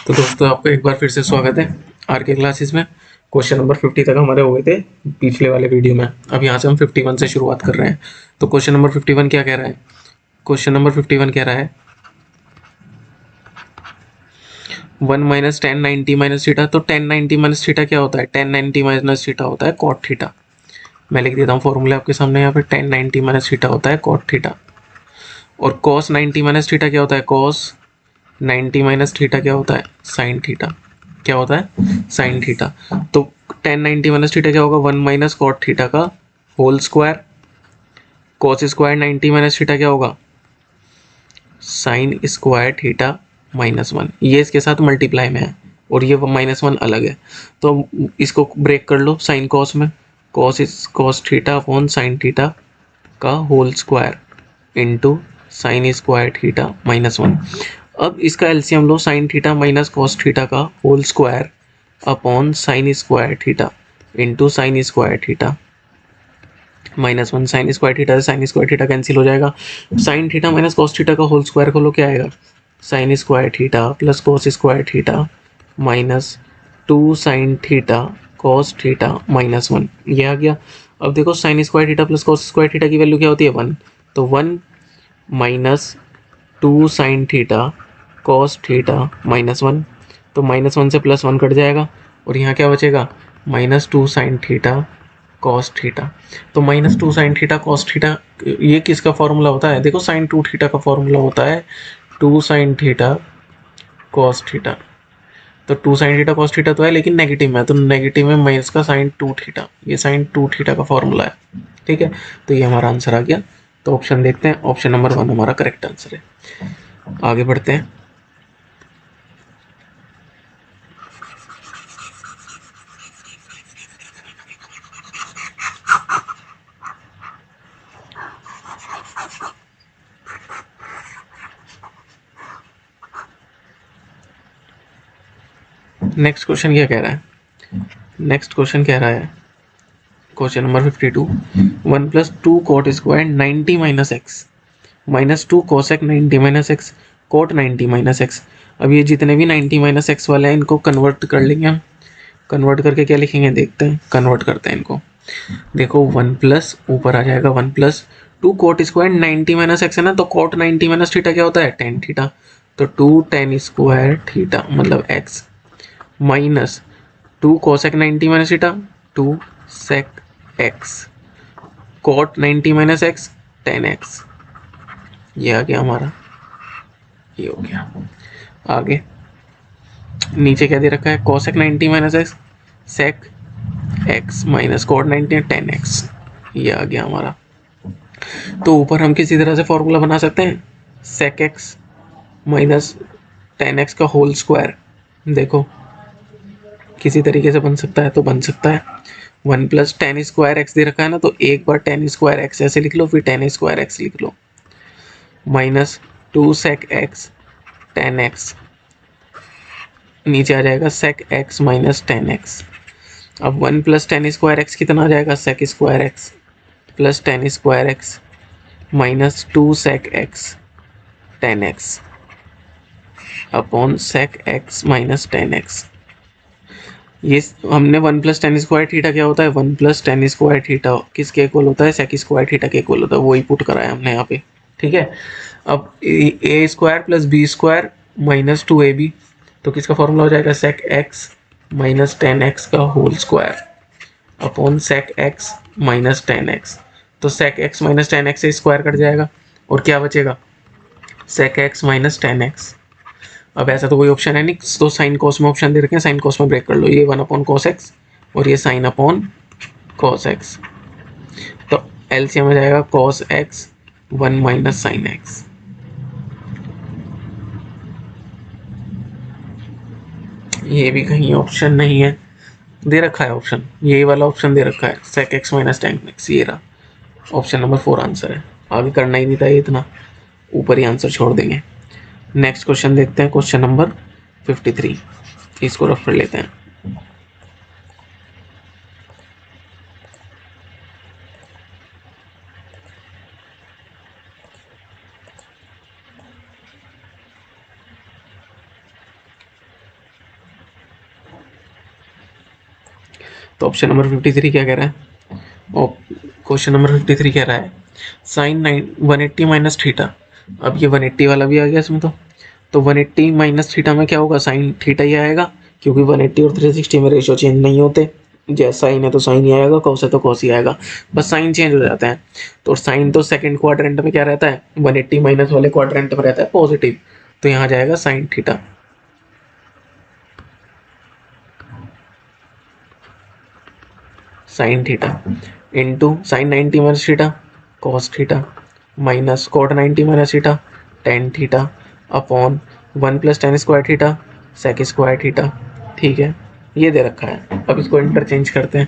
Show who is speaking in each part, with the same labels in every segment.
Speaker 1: तो दोस्तों आपका एक बार फिर से स्वागत है आर के क्लासेस में। क्वेश्चन नंबर 50 तक हमारे हो गए थे पिछले वाले वीडियो में। अब यहाँ से हम 51 से शुरुआत कर रहे हैं। तो क्वेश्चन नंबर 51 क्या कह रहा है? क्वेश्चन नंबर 51 कह रहा है 1 माइनस टेन 90 माइनस थीटा। तो टेन 90 माइनस थीटा क्या होता है? टेन 90 माइनस थीटा होता है कॉट थीटा। मैं लिख देता हूँ फॉर्मूला आपके सामने यहाँ पे। टेन 90 माइनस थीटा होता है कॉट थीटा। और कॉस 90 माइनस थीटा क्या होता है? कॉस 90 माइनस थीटा क्या होता है? Sine theta. क्या होता है? Sine theta. तो टेन 90 माइनस थीटा क्या होगा? 1 माइनस कॉट थीटा का whole square. Cos square 90 minus theta क्या होगा? Sine square theta minus one. ये इसके साथ मल्टीप्लाई में है और ये माइनस वन अलग है। तो इसको ब्रेक कर लो साइन कॉस में। Cos theta upon sine theta का whole square into sine square theta minus one. अब इसका एलसीएम लो। Sine theta minus cos theta का whole square upon sine square theta into sine square theta minus one. Sine square theta से sine square theta cancel हो जाएगा। Sine theta minus cos theta का whole square खोलो, क्या आएगा? Sine square theta plus cos square theta minus two sine theta cos theta minus one. ये आ गया। अब देखो sine square theta plus cos square theta की वैल्यू क्या होती है? वन। तो one minus two sine theta cos theta minus one. तो माइनस वन से प्लस वन कट जाएगा और यहाँ क्या बचेगा? Minus two sine theta cos theta. तो minus two sine theta cos theta ये किसका फॉर्मूला होता है? देखो साइन टू थीटा का फॉर्मूला होता है two sine theta cos theta. तो two sine theta cos theta तो है लेकिन नेगेटिव में, तो नेगेटिव में माइनस का साइन टू थीटा। ये साइन टू थीटा का फॉर्मूला है। ठीक है, तो ये हमारा आंसर आ गया। तो ऑप्शन देखते हैं। ऑप्शन नंबर वन हमारा करेक्ट आंसर है। आगे बढ़ते हैं। नेक्स्ट क्वेश्चन क्या कह रहा है? नेक्स्ट क्वेश्चन कह रहा है question number 52, one plus two cot square 90 minus x minus two cosec 90 minus x cot 90 minus x. अब ये जितने भी 90 माइनस एक्स वाले हैं इनको कन्वर्ट कर लेंगे हम। कन्वर्ट करके क्या लिखेंगे देखते हैं। कन्वर्ट करते हैं इनको। देखो वन प्लस ऊपर आ जाएगा one plus to coat square 90 minus x है ना, तो कोट 90 माइनस थीटा क्या होता है? Tan theta. तो टू टेन स्क्वायर थीटा मतलब x minus two cosec 90 minus theta two sec x cot 90 minus x tan x. ये आ गया हमारा। ये हो गया। आगे नीचे क्या दे रखा है? Cosec 90 minus x sec x minus cot 90 tan x. ये आ गया हमारा। तो ऊपर हम किसी तरह से फॉर्मूला बना सकते हैं। Sec x minus tan x का होल स्क्वायर। देखो किसी तरीके से बन सकता है तो बन सकता है। One plus tan square x दे रखा है ना, तो एक बार टेन स्क्वायर एक्स ऐसे लिख लो, फिर टेन स्क्वायर एक्स लिख लो minus two sec x tan x. नीचे आ जाएगा sec x minus tan x. अब one plus tan square x कितना आ जाएगा? Sec square x plus tan square x minus two sec x tan x upon sec x minus tan x. ये हमने one plus tan square theta क्या होता है? One plus tan square theta किसके equal होता है? सेक स्क्वायर थीटा के equal होता है। वही पुट कराया हमने यहाँ पे। ठीक है। अब A square plus B square minus two A B, तो किसका फॉर्मूला हो जाएगा? Sec x minus tan x का whole square upon sec x minus tan x. तो sec x minus tan x से स्क्वायर कट जाएगा और क्या बचेगा? Sec x minus tan x. अब ऐसा तो कोई ऑप्शन है नहीं, तो साइन कॉस में ऑप्शन दे रखे हैं, साइन कॉस में ब्रेक कर लो। ये वन अपॉन कॉस एक्स और ये साइन अपॉन कॉस एक्स। तो एलसीएम में जाएगा cos x one minus sine x. ये भी कहीं ऑप्शन नहीं है, दे रखा है ऑप्शन। यही वाला ऑप्शन दे रखा है sec x minus tan x. ये रहा ऑप्शन नंबर फोर आंसर है। आगे करना ही नहीं था ये इतना, ऊपर ही आंसर छोड़ देंगे। नेक्स्ट क्वेश्चन देखते हैं। क्वेश्चन नंबर 53, इसको रफ कर लेते हैं। तो ऑप्शन नंबर 53 क्या कह रहा है? और क्वेश्चन नंबर 53 कह रहा है साइन 180 माइनस थीटा। अब ये 180 वाला भी आ गया इसमें। तो 180 माइनस थीटा में क्या होगा? साइन थीटा ही आएगा, क्योंकि 180 और 360 में रेशियो चेंज नहीं होते। जैसा साइन है तो साइन ही आएगा, कॉस है तो कॉस ही आएगा, बस साइन चेंज हो जाता है। तो साइन तो सेकंड क्वाड्रेंट में क्या रहता है? 180 माइनस वाले क्वाड्रेंट में रहता है पॉजिटिव, तो यहाँ जाएगा sine theta. Sine theta into sine 90 minus theta cos theta minus cot 90 minus theta tan theta upon 1 plus tan square theta sec square theta. ठीक है, ये दे रखा है। अब इसको इंटरचेंज करते हैं।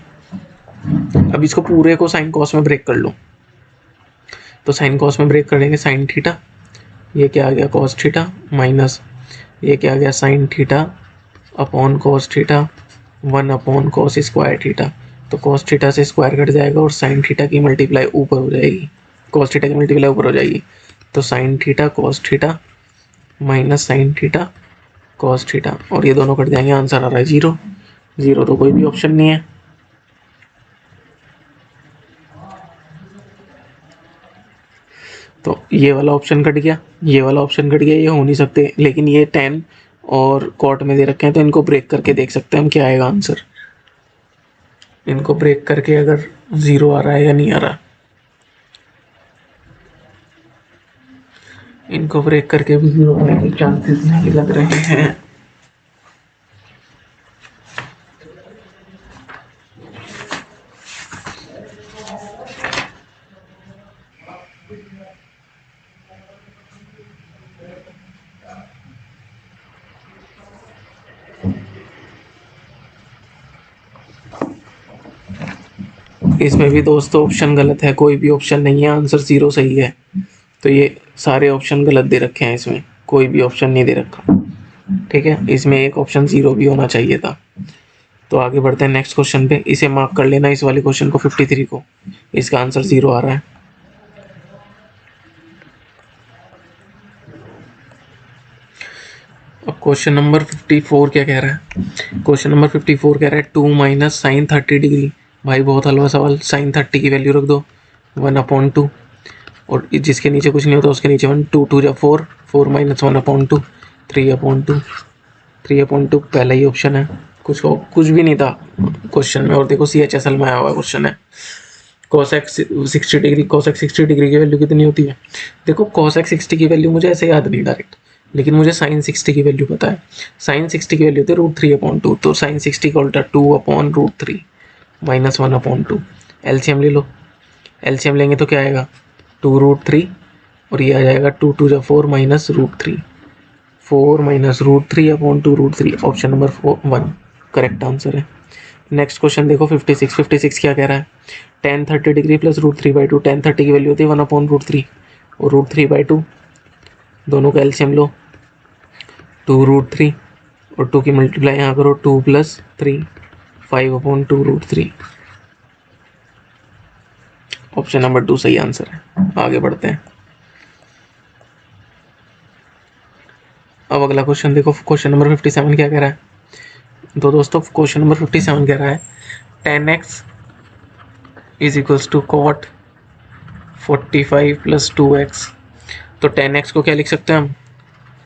Speaker 1: अब इसको पूरे को साइन कॉस में ब्रेक कर लो। तो साइन कॉस में ब्रेक करेंगे साइन थीटा, ये क्या आ गया? कॉस थीटा माइनस ये क्या आ गया? Sine theta upon cos theta 1 upon cos square theta. तो कॉस थीटा से स्क्वायर कट जाएगा और साइन थीटा की मल्टीप्लाई ऊपर हो जाएगी, कॉस थीटा की मल्टीप्लाई ऊपर हो जाएगी। तो sign theta cos theta minus sign theta cos theta, और ये दोनों कट जाएंगे, आंसर आ रहा है 0। 0 तो कोई भी ऑप्शन नहीं है। तो ये वाला ऑप्शन कट गया, ये वाला ऑप्शन कट गया, ये हो नहीं सकते। लेकिन ये टेन और कॉट में दे रखे हैं, तो इनको ब्रेक करके देख सकते हैं हम क्या आएगा आंसर। इनको ब्रेक करके अगर 0 आ रहा है या नहीं आ रहा, इनको ब्रेक करके भी 0 आने के चांसेस नहीं लग रहे हैं। इसमें भी दोस्तों ऑप्शन गलत है, कोई भी ऑप्शन नहीं है, आंसर 0 सही है। तो ये सारे ऑप्शन गलत दे रखे हैं, इसमें कोई भी ऑप्शन नहीं दे रखा। ठीक है, इसमें एक ऑप्शन 0 भी होना चाहिए था। तो आगे बढ़ते हैं नेक्स्ट क्वेश्चन पे। इसे मार्क कर लेना, इस वाले क्वेश्चन को 53 को, इसका आंसर 0 आ रहा है। अब क्वेश्चन नंबर 54 क्या कह रहा है? क्वेश्चन नंबर 54 कह रहा है 2 माइनस साइन 30 डिग्री। भाई बहुत हलवा सवाल। साइन 30 की वैल्यू रख दो 1/2, और जिसके नीचे कुछ नहीं होता उसके नीचे 1, 2 2 जा 4, 4 माइनस 1/2, 3/2, 3/2 पहला ही ऑप्शन है। कुछ भी नहीं था क्वेश्चन में, और देखो CHSL में आया हुआ क्वेश्चन है। cosec 60 डिग्री, cosec 60 डिग्री की वैल्यू कितनी होती है? देखो cosec 60 की वैल्यू मुझे ऐसे याद नहीं डायरेक्ट, लेकिन मुझे साइन 60 की वैल्यू पता है। साइन 60 की वैल्यू होती है √3/2, तो साइन 60 का उल्टा 2/√3 माइनस 1/2। एलसीएम ले लो, एलसीएम लेंगे तो क्या आएगा? 2√3, और ये आ जाएगा 2 2 जा 4 minus √3, 4 minus √3/2√3। Option number 1 correct answer है। नेक्स्ट क्वेश्चन देखो 56 क्या कह रहा है? tan 30 degree plus √3/2। tan 30 की वैल्यू होती है 1/√3, और √3/2 दोनों का एलसीएम लो, 2√3 और 2 की मल्टीप्लाई यहाँ करो, 2 + 3, 5/2√3। ऑप्शन नंबर 2 सही आंसर है। आगे बढ़ते हैं। अब अगला क्वेश्चन देखो, क्वेश्चन नंबर 57 क्या कह रहा है? तो दोस्तों क्वेश्चन नंबर 57 कह रहा है tan x = cot 45 + 2x। तो tan x को क्या लिख सकते हैं हम?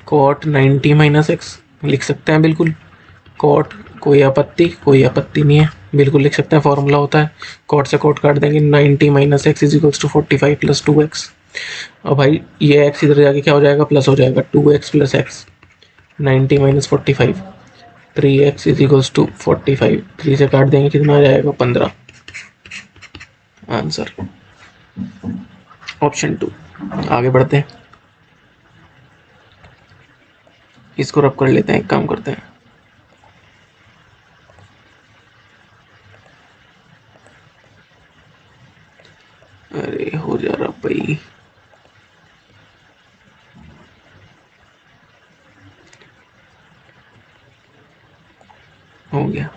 Speaker 1: cot 90 - x लिख सकते हैं बिल्कुल। cot कोई आपत्ति नहीं है, बिल्कुल लिख सकते हैं। फॉर्मूला होता है cot से cot काट देंगे, 90 - x = 45 + 2x। अब भाई ये x इधर जाके क्या हो जाएगा? प्लस हो जाएगा, 2x + x 90 - 45, 3x = 45। 3 से काट देंगे, कितना आ जाएगा? 15। Answer option 2। आगे बढ़ते हैं, इसको रब कर लेते हैं, एक काम करते हैं। अरे हो जा रहा भाई, हो गया।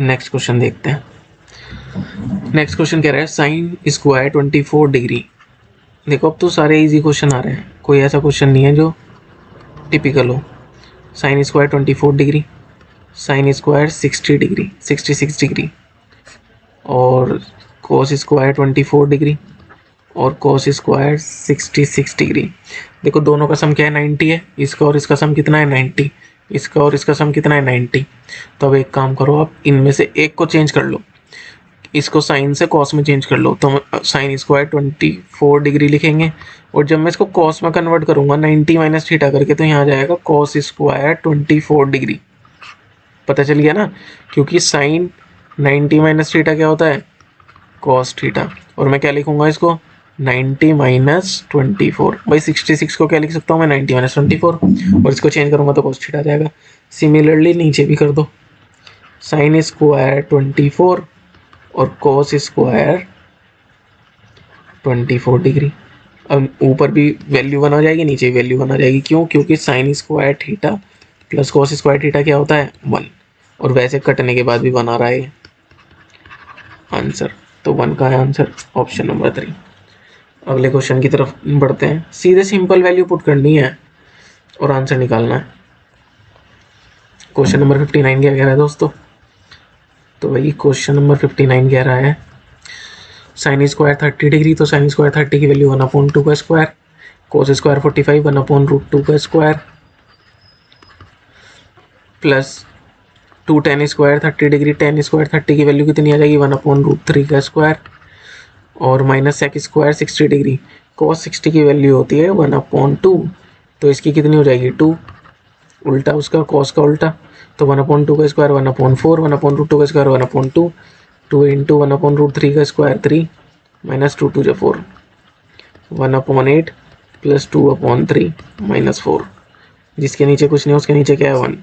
Speaker 1: नेक्स्ट क्वेश्चन देखते हैं। नेक्स्ट क्वेश्चन कह रहा है साइन स्क्वायर 24 डिग्री। देखो अब तो सारे इजी क्वेश्चन आ रहे हैं, कोई ऐसा क्वेश्चन नहीं है जो टिपिकल हो। Sine square 24 degree, sine square 60 degree 66 degree, और कोस स्क्वायर 24 डिग्री, और कोस स्क्वायर 66 डिग्री। देखो दोनों का सम क्या है, 90 है। इसका और इसका सम कितना है, 90। इसका और इसका सम कितना है, 90। तो अब एक काम करो, आप इनमें से एक को चेंज कर लो, इसको साइन से कॉस में चेंज कर लो। तो साइन स्क्वायर 24 डिग्री लिखेंगे, और जब मैं इसको कॉस में कन्वर्ट करूंगा 90 माइनस थीटा करके, तो यहाँ जाएगा कॉस स्क्वायर 24 डिग्री। पता चल गया ना, क्योंकि साइन 90 माइनस थीटा क्या होता है, कॉस थीटा। और मैं क्या लिखूंगा इसको, 90 माइनस 24। भाई 66 को क्या लिख सकता हूँ मैं, 90 माइनस 24, और इसको चेंज करूंगा तो कॉस थीटा आ जाएगा। सिमिलरली नीचे भी कर दो, साइन स्क्वायर 24 और कॉस स्क्वायर 24 डिग्री। अब ऊपर भी वैल्यू बना जाएगी, नीचे भी वैल्यू बना जाएगी। क्यों, क्योंकि sign square theta plus cos square theta क्या होता है, 1, और वैसे कटने के बाद भी बना रहा है आंसर। तो 1 का है आंसर, ऑप्शन नंबर 3। अगले क्वेश्चन की तरफ बढ़ते हैं। सीधे सिंपल वैल्यू पुट करनी है और आंसर निकालना है। क्वेश्चन नंबर 59 क्या कह रहा है दोस्तों, तो वही क्वेश्चन नंबर 59 कह रहा है साइन स्क्वायर 30 डिग्री, तो साइन स्क्वायर 30 की वैल्यू 1/2 का स्क्वायर, कोस स्क्वायर 45 1/√2 का square, plus 2 ten square 30 degree, ten square 30 की वैल्यू कितनी आ जाएगी, 1/√3 का स्क्वायर, और minus sec square 60 degree. Cos 60 की वैल्यू होती है 1/2, तो इसकी कितनी हो जाएगी, 2, उल्टा उसका कॉस का उल्टा, तो 1/2 का स्क्वायर 1/4, 1/√2 का स्क्वायर 1/2, 2 इंटू 1/√3 का स्क्वायर 3, माइनस 2 2 4, 1/8 प्लस 2/3 माइनस 4। जिसके नीचे कुछ नहीं, उसके नीचे क्या है, 1।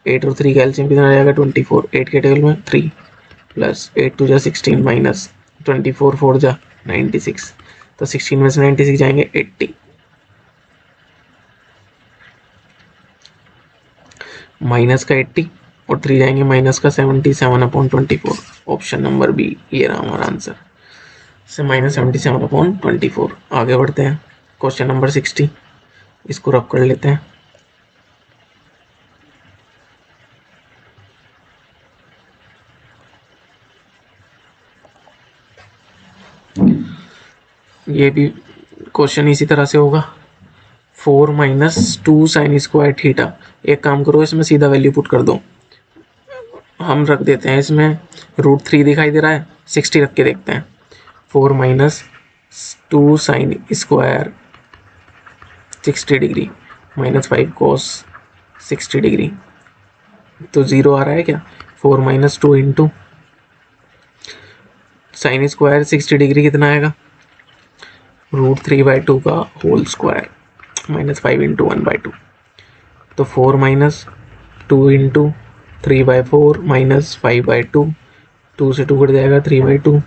Speaker 1: 8 और 3 का एलसीएम कितना आ जाएगा, 24। 8 के टेबल में 3 प्लस 8 2 16 माइनस 24 4 जा 96। तो 16 में से 96 जाएंगे 80, माइनस का 80 और 3 जाएंगे माइनस का 77/24। ऑप्शन नंबर बी ये रहा हमारा आंसर, से माइनस 77/24। आगे बढ़ते हैं, क्वेश्चन नंबर 60, इसको रब कर लेते हैं। ये भी क्वेश्चन इसी तरह से होगा, 4 माइनस 2 साइन स्क्वायर थीटा। एक काम करो, इसमें सीधा वैल्यू पुट कर दो। हम रख देते हैं इसमें √3 दिखाई दे रहा है, 60 रख के देखते हैं। 4 minus 2 sine square 60 degree minus 5 cos 60 degree, तो 0 आ रहा है क्या। 4 minus 2 into sine square 60 degree कितना आएगा, √3/2 का होल स्क्वायर माइनस 5 इंटू 1/2। तो 4 माइनस 2 इंटू 3/4 माइनस 5/2, 2 से 2 कट जाएगा 3/2।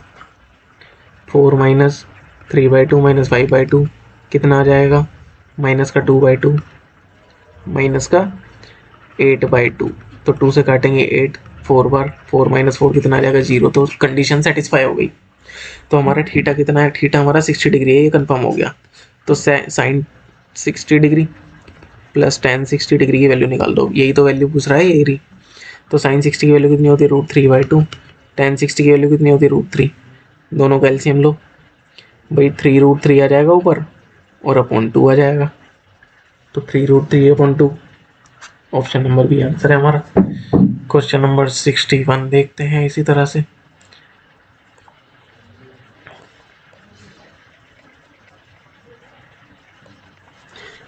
Speaker 1: 4 माइनस 3/2 माइनस 5/2 कितना आ जाएगा, माइनस का 2/2 माइनस का 8/2। तो 2 से काटेंगे 8, 4 बार, 4 माइनस 4 कितना आ जाएगा, 0। तो कंडीशन सेटिस्फाई हो गई। तो हमारा थीटा कितना है, थीटा हमारा 60 डिग्री है, ये कंफर्म हो गया। तो sine 60 degree plus tan 60 degree की वैल्यू निकाल दो। यही तो वैल्यू पूछ रहा है, यही रही। तो साइन 60 की वैल्यू कितनी होती है, √3/2, टेन 60 की वैल्यू कितनी होती है, √3। दोनों का एलसीएम लो भाई, 3√3 आ जाएगा ऊपर और /2 आ जाएगा, तो 3√3/2। ऑप्शन नंबर बी आंसर है हमारा। क्वेश्चन नंबर 61 देखते हैं इसी तरह से।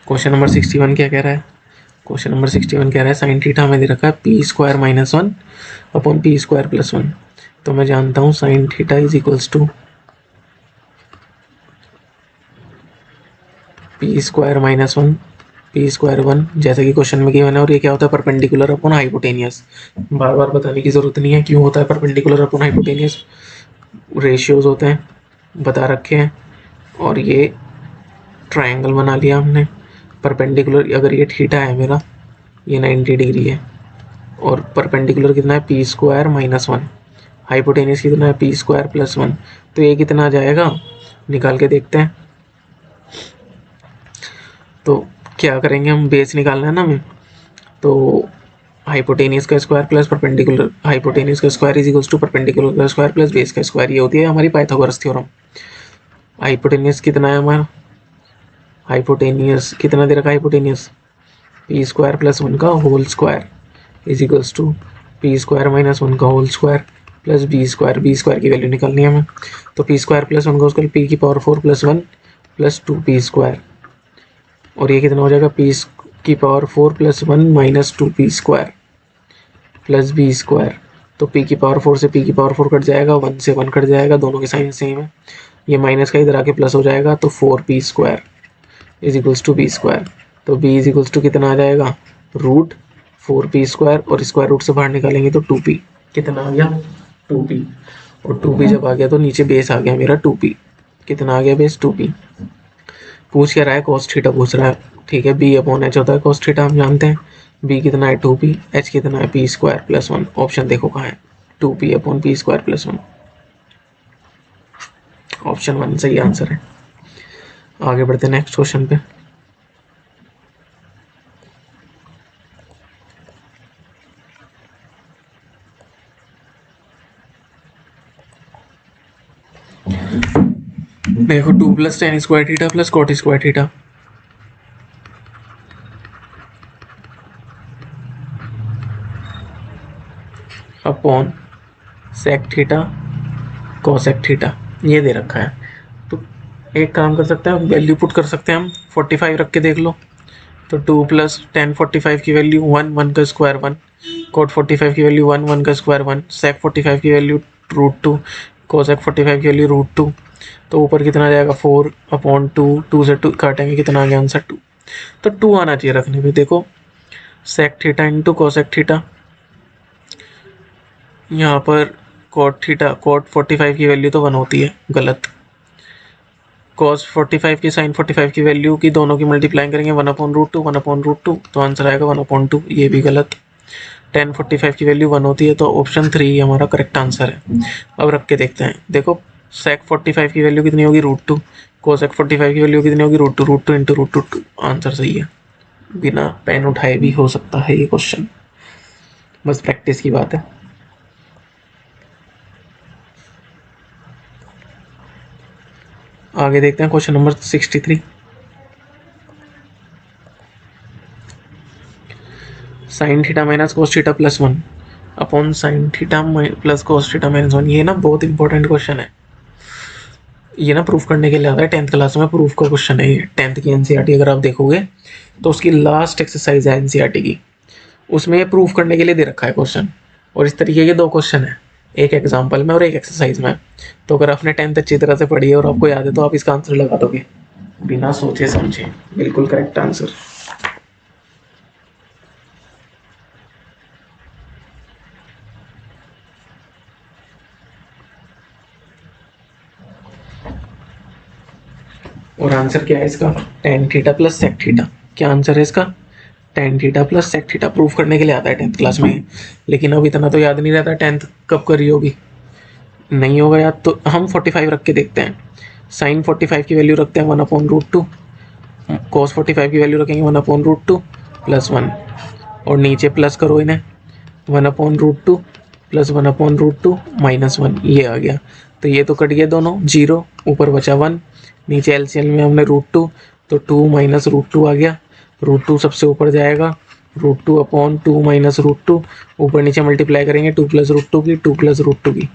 Speaker 1: क्वेश्चन नंबर 61 क्या कह रहा है, क्वेश्चन नंबर 61 कह रहा है साइन थीटा हमें दे रखा है p² - 1 अपॉन p² + 1। तो मैं जानता हूँ sine theta is equals to p² - 1 p² 1, जैसा कि क्वेश्चन में गिवन है। और ये क्या होता है, परपेंडिकुलर अपॉन हाइपोटेनियस। बार बार बताने की जरूरत नहीं है क्यों होता है परपेंडिकुलर अपॉन हाइपोटेनियस, रेशियोज होते हैं बता रखे हैं। और ये ट्रायंगल बना लिया हमने परपेंडिकुलर। अगर ये थीटा है मेरा, ये 90 डिग्री है, और परपेंडिकुलर कितना है, p² - 1, हाइपोटेनियस कितना है, p² + 1। तो ये कितना आ जाएगा, निकाल के देखते हैं। तो क्या करेंगे हम, बेस निकालना है ना हमें, तो हाइपोटेनियस का स्क्वायर प्लस परपेंडिकुलर हाइपोटेनियस का square is equals to perpendicular का स्क्वायर प्लस बेस का स्क्वायर, ये होती है हमारी पाइथागोरस थ्योरम। हाइपोटेनियस कितना है हमारा, हाइपोटेनियस कितना दे रखा है, हाइपोटेनियस पी स्क्वायर प्लस 1 का whole square is equals to P square minus 1 का whole square plus B square की वैल्यू निकालनी है हमें। तो पी स्क्वायर प्लस 1 का उसका पी की power 4 plus 1 plus 2 P square, और ये कितना हो जाएगा, पी की power 4 plus 1 minus 2 P square plus B square. तो पी की पावर 4 से पी की पावर 4 कट जाएगा, 1 से 1 कट जाएगा, दोनों के साइन सेम है, ये माइनस का इधर आके प्लस हो जाएगा, तो 4 P square is equals to B square. तो बी इज इक्वल्स टू कितना आ जाएगा, रूट 4 पी स्क्वायर, और स्क्वायर रूट से बाहर निकालेंगे तो 2 पी, कितना आ गया 2 पी, और 2 पी जब आ गया तो नीचे बेस आ गया मेरा 2 पी, कितना आ गया बेस 2 पी। पूछ क्या रहा है, कॉस थीटा पूछ रहा है, ठीक है, बी अपॉन एच होता है कॉस थीटा, हम जानते हैं, बी कितना है 2 पी, एच कितना है पी स्क्वायर प्लस 1, ऑप्शन देखो कहाँ है, 2 P upon P square plus 1, option 1 सही आंसर है। आगे बढ़ते हैं नेक्स्ट क्वेश्चन पे। देखो 2 plus tan square theta plus cot square theta, upon sec theta cosec theta, ये दे रखा है। तो एक काम कर सकते हैं, वैल्यू पुट कर सकते हैं हम, 45 रख के देख लो। तो 2 प्लस टेन 45 की वैल्यू 1, 1 का स्क्वायर 1, कॉट 45 की वैल्यू 1, 1 का स्क्वायर 1, सेक 45 की वैल्यू √2, कोसेक 45 की वैल्यू √2। तो ऊपर कितना आ जाएगा 4 अपॉन 2, 2 से 2 काटेंगे, कितना आ गया आंसर 2। तो 2 आना चाहिए रखने पे। देखो sec theta into cosec theta, यहाँ पर कॉट थीटा, कॉट 45 की वैल्यू तो 1 होती है, गलत। कॉस 45 की साइन 45 की वैल्यू की दोनों की मल्टीप्लाई करेंगे 1/√2, 1/√2, तो आंसर आएगा 1/2, ये भी गलत। टेन 45 की वैल्यू 1 होती है, तो ऑप्शन 3 हमारा करेक्ट आंसर है। अब रख के देखते हैं, देखो सेक 45 की वैल्यू कितनी होगी √2, कोसेक 45 की वैल्यू कितनी होगी √2 इंटू √2, आंसर सही है। बिना पेन उठाए भी हो सकता है ये क्वेश्चन, बस प्रैक्टिस की बात है। आगे देखते हैं question number 63। Sign theta minus cos theta plus 1 upon sine theta plus cos theta minus 1, ये ना बहुत इंपॉर्टेंट क्वेश्चन है। ये ना प्रूफ करने के लिए आता है, 10th क्लास में प्रूफ का क्वेश्चन है ये। 10th की एनसीईआरटी अगर आप देखोगे तो उसकी लास्ट एक्सरसाइज है एनसीईआरटी की, उसमें ये प्रूफ करने के लिए दे रखा है क्वेश्चन। और इस तरीके के 2 क्वेश्चन है, एक एग्जाम्पल में और एक एक्सरसाइज में। तो अगर आपने 10th अच्छी तरह से पढ़ी है और आपको याद है तो आप इसका आंसर लगा दोगे बिना सोचे समझे, बिल्कुल करेक्ट आंसर। और आंसर क्या है इसका, tan theta plus sec theta. क्या आंसर है इसका, tan theta plus sec theta. Proof करने के लिए आता है 10th क्लास में, लेकिन अब इतना तो याद नहीं रहता 10th कब करी होगी, नहीं होगा याद। तो हम 45 रख के देखते हैं। साइन 45 की वैल्यू रखते हैं 1/√2, कॉस 45 की वैल्यू रखेंगे 1/√2 प्लस 1, और नीचे प्लस करो इन्हें, 1/√2 प्लस 1/√2 माइनस 1, ये आ गया। तो ये तो कट गया दोनों, 0 ऊपर बचा 1, नीचे एलसीएम में हमने √2, तो 2 माइनस √2 आ गया, √2 सबसे ऊपर जाएगा, √2 अपॉन 2 माइनस √2, ऊपर नीचे मल्टीप्लाई करेंगे 2 प्लस √2 की, 2 प्लस √2 की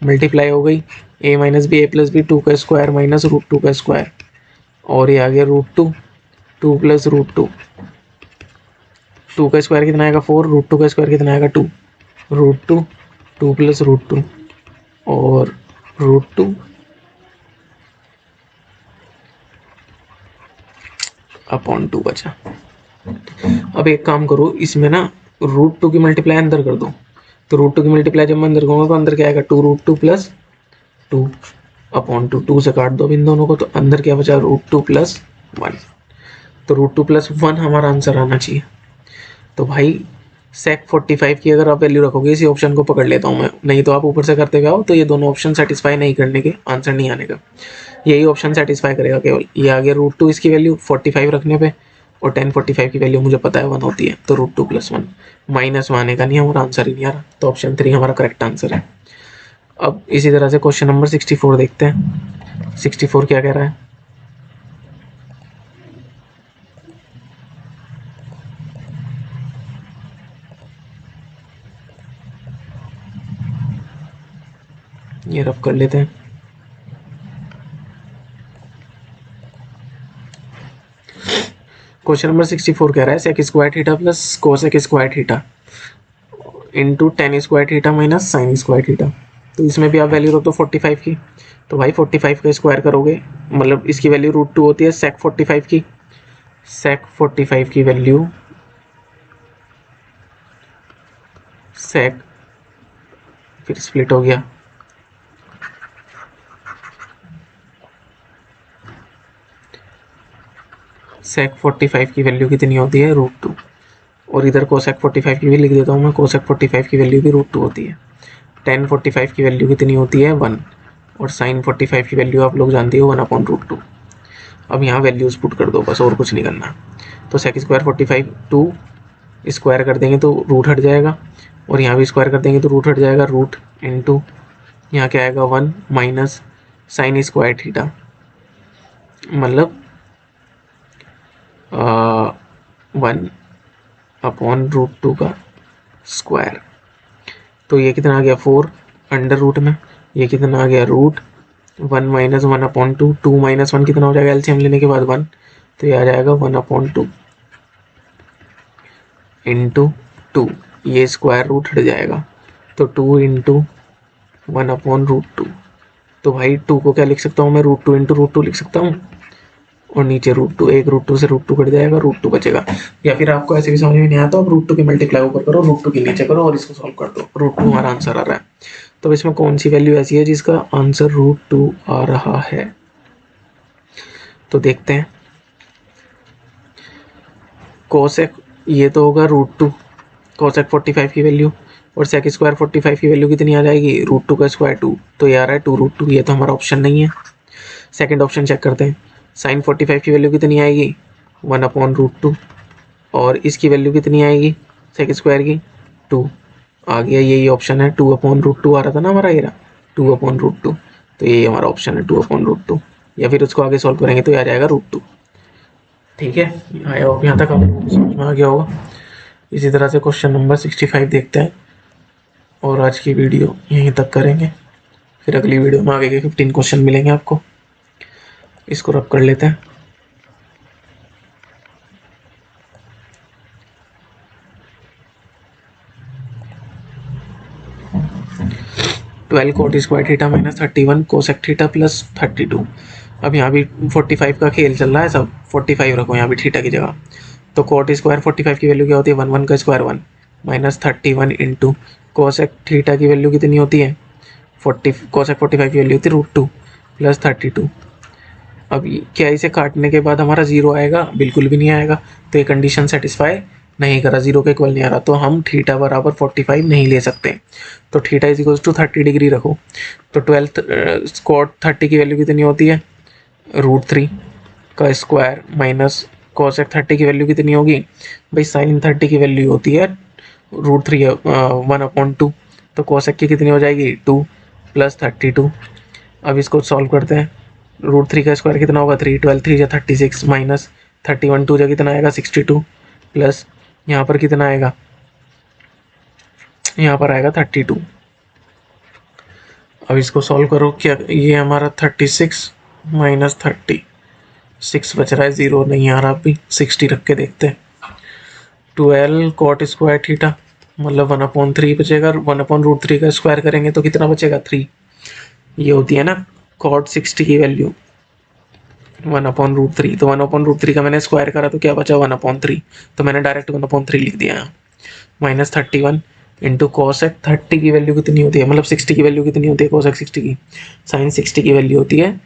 Speaker 1: मल्टीप्लाई हो गई, a minus B A plus B, 2 का स्क्वायर माइनस √2 का स्क्वायर, और ये आ गया √2, 2 प्लस √2, 2 का स्क्वायर कितना आएगा 4, √2 का स्क्वायर कितना आएगा 2, √2, 2 प्लस √2 और √2 अपॉन 2 बचा। अब एक काम करो, इसमें ना √2 की मल्टीप्लाई अंदर कर दो, तो √2 की मल्टीप्लाई जब मैं अंदर करूँगा तो अंदर क्या आएगा 2√2 प्लस 2 अपॉन 2, 2 से काट दो इन दोनों को, तो अंदर क्या बचा √2 प्लस 1, तो √2 प्लस 1 हमारा आंसर आना चाहिए। तो भाई सेक 45 की अगर आप वैल्यू रखोगे, इसी ऑप्शन को पकड़ लेता हूँ मैं, नहीं तो आप ऊपर से करते हुए आओ तो ये दोनों ऑप्शन सेटिस्फाई नहीं करने के, आंसर नहीं आने का, यही ऑप्शन सेटिस्फाई करेगा केवल। ये आ गया √2 इसकी वैल्यू 45 रखने पे, और tan 45 की वैल्यू मुझे पता है 1 होती है, तो √2 + 1 माइनस में आने का नहीं है, हमारा आंसर ही नहीं आ रहा, तो ऑप्शन 3 हमारा करेक्ट आंसर है। अब इसी तरह से क्वेश्चन नंबर 64 देखते हैं। 64 क्या कह रहा है? ये रफ कर लेते हैं। क्वेश्चन नंबर 64 कह रहा है sec square theta plus cosec square theta into tan square theta minus sin square theta. तो इसमें भी आप वैल्यू रख दो 45 की, तो भाई 45 का स्क्वायर करोगे, मतलब इसकी वैल्यू √2 होती है sec 45 की। sec 45 की वैल्यू sec, फिर स्प्लिट हो गया, sec 45 की वैल्यू कितनी होती है? √2। और इधर cosec 45 की भी लिख देता हूँ मैं, cosec 45 की वैल्यू भी √2 होती है। tan 45 की वैल्यू कितनी होती है? 1। और sin 45 की वैल्यू आप लोग जानते हो 1/√2। अब यहाँ वैल्यूज पुट कर दो बस, और कुछ नहीं करना। तो sec स्क्वायर 45 2 स्क्वायर कर देंगे तो रूट हट जाएगा, और यहाँ भी स्क्वायर कर देंगे तो रूट हट जाएगा, रूट इंटू यहाँ क्या आएगा 1 माइनस साइन स्क्वायर थीटा, मतलब 1/√2 का स्क्वायर। तो ये कितना आ गया 4 अंडर रूट में, ये कितना आ गया √1 माइनस 1/2, 2 माइनस 1 कितना हो जाएगा एलसीएम लेने के बाद 1, तो ये आ जाएगा 1/2 इंटू 2, ये स्क्वायर रूट हट जाएगा, तो 2 इंटू 1/√2। तो भाई 2 को क्या लिख सकता हूँ मैं? √2 इंटू √2 लिख सकता हूँ, और नीचे √2, एक √2 से √2 कट जाएगा, √2 बचेगा। या फिर आपको ऐसे भी समझ में नहीं आता, आप √2 की मल्टीप्लाई ऊपर करो, √2 के नीचे करो और इसको सॉल्व कर दो, √2 हमारा आंसर आ रहा है। तो इसमें कौन सी वैल्यू ऐसी है जिसका आंसर √2 आ रहा है? तो देखते हैं। कोसेक ये तो होगा √2 कोसेक 45 की वैल्यू, और सेक स्क्वायर 45 की वैल्यू कितनी आ जाएगी? √2 का स्क्वायर 2, तो ये आ रहा है 2√2, ये तो हमारा ऑप्शन नहीं है। सेकंड ऑप्शन चेक करते हैं। साइन 45 की वैल्यू कितनी आएगी? 1/√2, और इसकी वैल्यू कितनी आएगी सेक स्क्वायर की? 2 आ गया, यही ऑप्शन है, 2/√2 आ रहा था ना हमारा, ये रहा 2/√2, तो यही हमारा ऑप्शन है 2/√2, या फिर उसको आगे सॉल्व करेंगे तो ये आ जाएगा √2। ठीक है, आया होगा यहाँ तक, आपको समझ में आ गया होगा। इसी तरह से क्वेश्चन नंबर 65 देखते हैं, और आज की वीडियो यहीं तक करेंगे, फिर अगली वीडियो में आगे के 15 क्वेश्चन मिलेंगे आपको। इसको रब कर लेते हैं। Twelve coat square theta minus 31 cosec theta plus 32। अब यहाँ भी 45 का खेल चल रहा है, सब 45 रखो यहाँ भी थीटा की जगह। तो कोट स्क्वायर 45 की वैल्यू क्या होती है? 1 का square 1 minus 31 into cosec theta की वैल्यू कितनी होती है? 40, कोसेक 45 की वैल्यू होती है √2 प्लस 32। अब क्या इसे काटने के बाद हमारा 0 आएगा? बिल्कुल भी नहीं आएगा, तो ये कंडीशन सेटिस्फाई नहीं करा, 0 के इक्वल नहीं आ रहा, तो हम थीटा बराबर 45 नहीं ले सकते। तो theta is equals to 30 degree रखो। तो 12 कोट 30 की वैल्यू कितनी होती है? √3 का स्क्वायर माइनस कोसेक 30 की वैल्यू कितनी होगी? भाई साइन 30 की वैल्यू होती है √3 1/2, तो कोसेक की कितनी हो जाएगी? 2 प्लस 32। अब इसको सॉल्व करते हैं। √3 का स्क्वायर कितना होगा? 3, 12 3 या 36 माइनस 31 2 जा कितना आएगा? 62 प्लस यहाँ पर कितना आएगा? यहाँ पर आएगा 32। अब इसको सॉल्व करो, क्या ये हमारा 36 माइनस 36 बच रहा है, 0 नहीं आ रहा, अभी 60 रख के देखते हैं। 12 कॉट स्क्वायर थीटा मतलब 1/3 बचेगा, 1/√3 का स्क्वायर करेंगे तो कितना बचेगा? 3। ये होती है ना कॉट 60 की वैल्यू 1/√3, तो 1/√3 का मैंने स्क्वायर करा तो क्या बचा? 1/3, तो मैंने डायरेक्ट 1/3 लिख दिया यहाँ। माइनस 31 इंटू कोसेक 30 की वैल्यू कितनी होती है, मतलब 60 की वैल्यू कितनी होती है कोसेक 60 की? साइन 60 की वैल्यू होती है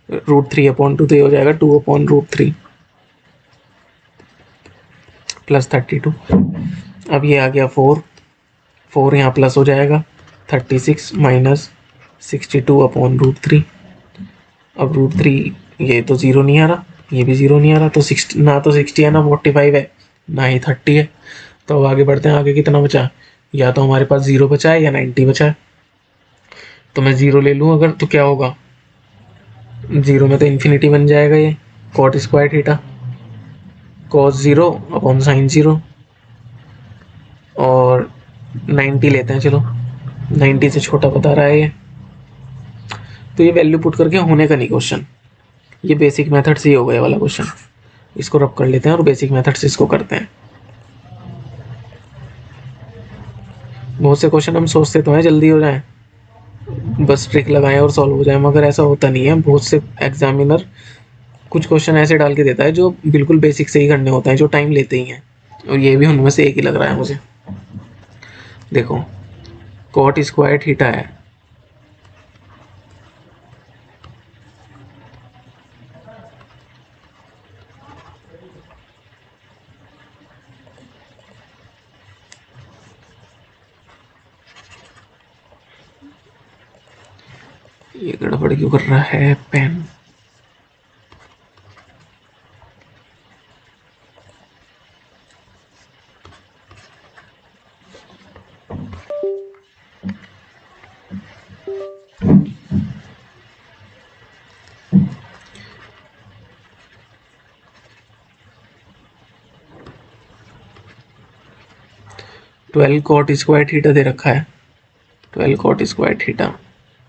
Speaker 1: √3/2, तो ये हो जाएगा 2/√3 प्लस 32। अब ये आ गया 4 यहाँ प्लस हो जाएगा, 36 माइनस 62/√3। अब √3 ये तो 0 नहीं आ रहा, ये भी 0 नहीं आ रहा, तो 60 ना, तो 60 है ना 45 है, ना ही 30 है। तो अब आगे बढ़ते हैं, आगे कितना बचा, या तो हमारे पास 0 बचा है या 90 बचा है। तो मैं 0 ले लूँ अगर, तो क्या होगा, 0 में तो इन्फिनिटी बन जाएगा ये, cot square theta cos 0 upon sine 0। और 90 लेते हैं, चलो 90 से छोटा बता रहा है ये, तो ये वैल्यू पुट करके होने का नहीं क्वेश्चन, ये बेसिक मेथड से ही हो गया वाला क्वेश्चन। इसको रब कर लेते हैं और बेसिक मेथड से इसको करते हैं। बहुत से क्वेश्चन हम सोचते तो हैं जल्दी हो जाए, बस ट्रिक लगाएं और सॉल्व हो जाए, मगर ऐसा होता नहीं है। बहुत से एग्जामिनर कुछ क्वेश्चन ऐसे डाल के देता है जो बिल्कुल बेसिक से ही करने होते हैं, जो टाइम लेते ही हैं, और ये भी उनमें से एक ही लग रहा है मुझे। देखो कॉट स्क्वायर थीटा है, ये गड़बड़ क्यों कर रहा है pen. Twelve cot square theta दे रखा है, 12 cot square theta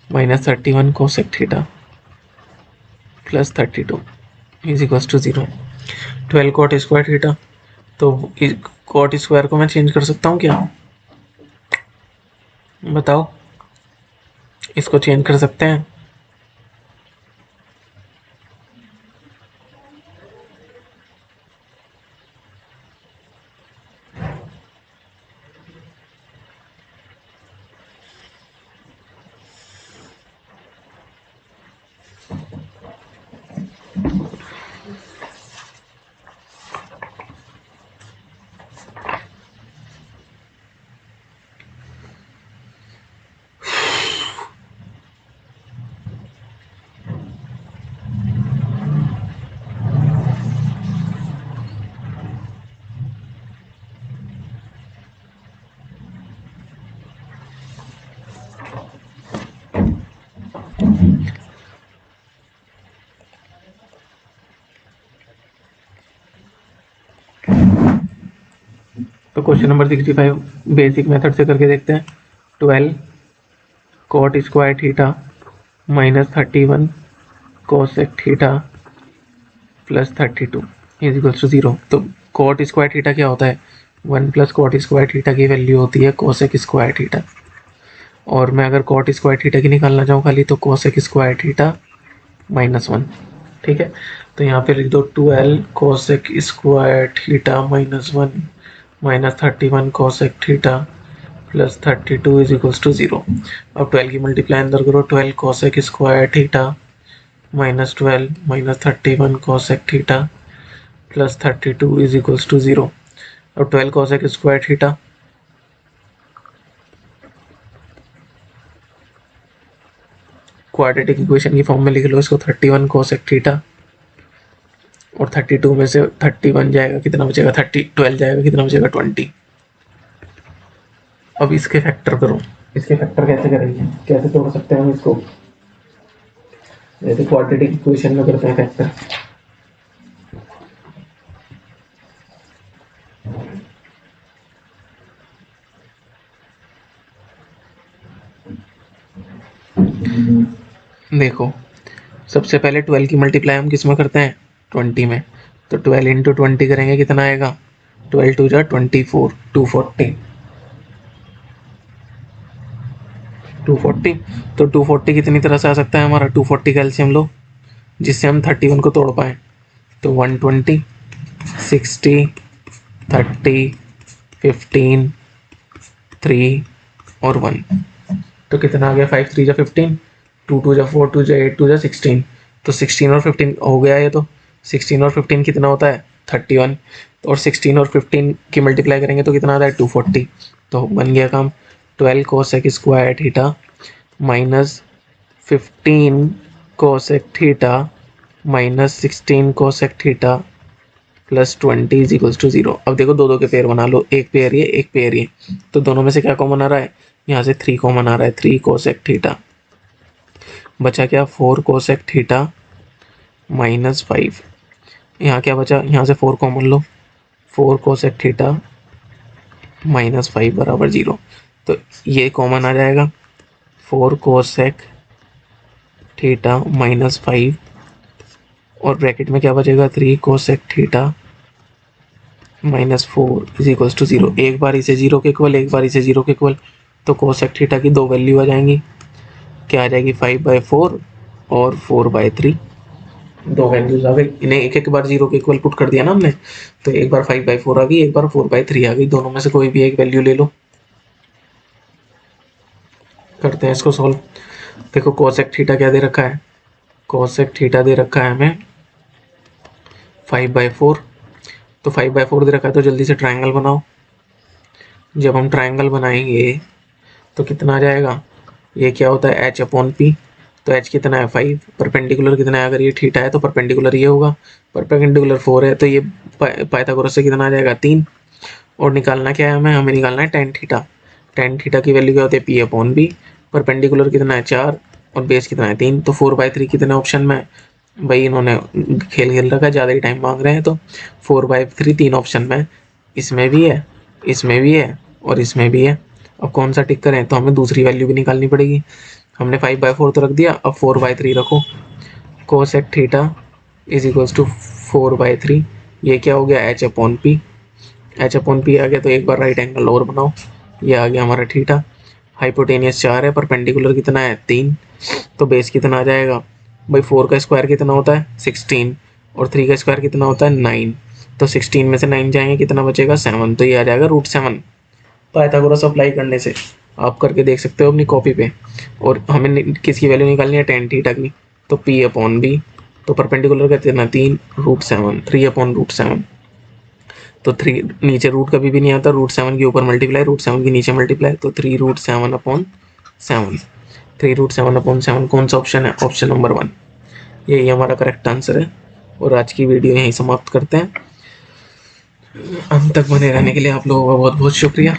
Speaker 1: minus 31 cosec theta plus 32 is equals to 0। 12 cot square theta, तो कॉट स्क्वायर को मैं चेंज कर सकता हूँ क्या, बताओ, इसको चेंज कर सकते हैं। तो क्वेश्चन नंबर 65 बेसिक मेथड से करके देखते हैं। 12 cot square theta minus 31 cosec theta plus 32 is equals to 0। तो कॉट स्क्वायर थीटा क्या होता है, 1 प्लस कॉट स्क्वायर थीटा की वैल्यू होती है कोसेक स्क्वायर थीटा, और मैं अगर कॉट स्क्वायर थीटा की निकालना चाहूँ खाली, तो कोसेक स्क्वायर थीटा माइनस 1। ठीक है, तो यहाँ पे लिख दो 12 cosec square theta minus 1 minus 31 cosec theta plus 32 is equals to 0। अब 12 की मल्टीप्लाई अंदर करो, 12 cosec square theta minus 12 minus 31 cosec theta plus 32 is equals to 0। अब 12 cosec square theta, quadratic equation की फॉर्म में लिख लो इसको, 31 कोसेक थीटा, और 32 में से 31 जाएगा, कितना बचेगा, 12 जाएगा, कितना बचेगा, 20। अब इसके फैक्टर करो, इसके फैक्टर कैसे करेंगे, कैसे तोड़ सकते हैं हम इसको, जैसे क्वाड्रेटिक इक्वेशन में करते हैं फैक्टर। देखो सबसे पहले 12 की मल्टीप्लाई हम किस में करते हैं, 20 में, तो 12 इंटू 20 करेंगे, कितना आएगा, 12 टू जा 24, 240, 240। तो 240 कितनी तरह से आ सकता है हमारा, 240 का एलसीएम लो जिससे हम 31 को तोड़ पाए, तो 120, 60, 30, 15, 3 और 1, तो कितना आ गया, 5 3 जा 15, 2 2 जा 4, 2 जा 8, 2 जा 16, तो 16 और 15 हो गया ये, तो 16 और 15 कितना होता है, 31, और 16 और 15 की मल्टीप्लाई करेंगे तो कितना आता है, 240। तो बन गया काम, 12 cosec square theta minus 15 cosec theta minus 16 cosec theta plus 20 is equals to 0। अब देखो दो दो के पेयर बना लो, एक पेयर ये एक पेयर ये, तो दोनों में से क्या कॉमन आ रहा है, यहाँ से 3 कॉमन आ रहा है, 3 कोसेक थीटा। बचा क्या, 4 कोसेक थीटा माइनस 5। यहाँ क्या बचा, यहाँ से 4 कॉमन लो, 4 कोसेक थीटा माइनस 5 बराबर 0। तो ये कॉमन आ जाएगा, 4 कोसेक थीटा माइनस 5, और ब्रैकेट में क्या बचेगा, 3 cosec theta minus 4 is equals to 0। एक बार इसे 0 के इक्वल, एक बार इसे 0 के इक्वल, तो कोसेक थीटा की दो वैल्यू आ जाएंगी, क्या आ जाएगी, 5/4 और 4/3। दो वैल्यूज आ गई, इन्हें एक एक बार 0 के इक्वल पुट कर दिया ना हमने, तो एक बार 5/4 आ गई, एक बार 4/3 आ गई, दोनों में से कोई भी एक वैल्यू ले लो। करते हैं इसको सॉल्व। देखो कोसेक थीटा क्या दे रखा है, कोसेक थीटा दे रखा है हमें 5/4, तो 5/4 दे रखा है, तो जल्दी से ट्रायंगल बनाओ। जब हम ट्रायंगल बनाएंगे तो कितना आ जाएगा, ये क्या होता है, h/p, तो h कितना है 5, परपेंडिकुलर कितना है, अगर ये थीटा है तो परपेंडिकुलर ये होगा, परपेंडिकुलर 4 है, तो ये पाइथागोरस से कितना आ जाएगा 3। और निकालना क्या है हमें, निकालना है टेन थीटा। टेन थीटा की वैल्यू क्या होती है, p/b, परपेंडिकुलर कितना है 4 और बेस कितना है 3, तो 4/3 कितने ऑप्शन में है, भाई इन्होंने खेल खेल रखा है, ज़्यादा ही टाइम मांग रहे हैं, तो 4/3 3 ऑप्शन में, इसमें भी है, इसमें भी है और इसमें भी है। अब कौन सा टिक करें, तो हमें दूसरी वैल्यू भी निकालनी पड़ेगी। हमने 5/4 तो रख दिया, अब 4/3 रखो। Cosec theta is equals to 4/3, ये क्या हो गया, h/p। h/p आ गया, तो एक बार राइट एंगल और बनाओ, ये आ गया हमारा थीटा। हाइपोटेनियस 4 है, परपेंडिकुलर कितना है 3, तो बेस कितना आ जाएगा, भाई 4 का स्क्वायर कितना होता है 16, और 3 का स्क्वायर कितना होता है 9, तो 16 में से 9 जाएंगे, कितना बचेगा 7, तो ये आ जाएगा √7। पाइथागोरस अप्लाई करने से आप करके देख सकते हो अपनी कॉपी पे। और हमें किसकी वैल्यू निकालनी है, टेन थीटा की, तो p/b, तो परपेंडिकुलर का कितना 3, √7, 3/√7, तो 3 नीचे रूट कभी भी नहीं आता, √7 के ऊपर मल्टीप्लाई, √7 के नीचे मल्टीप्लाई, तो 3√7/7, 3√7/7 कौन सा ऑप्शन है, ऑप्शन नंबर 1, यही हमारा करेक्ट आंसर है। और आज की वीडियो यहीं समाप्त करते हैं। अंत तक बने रहने के लिए आप लोगों का बहुत बहुत शुक्रिया।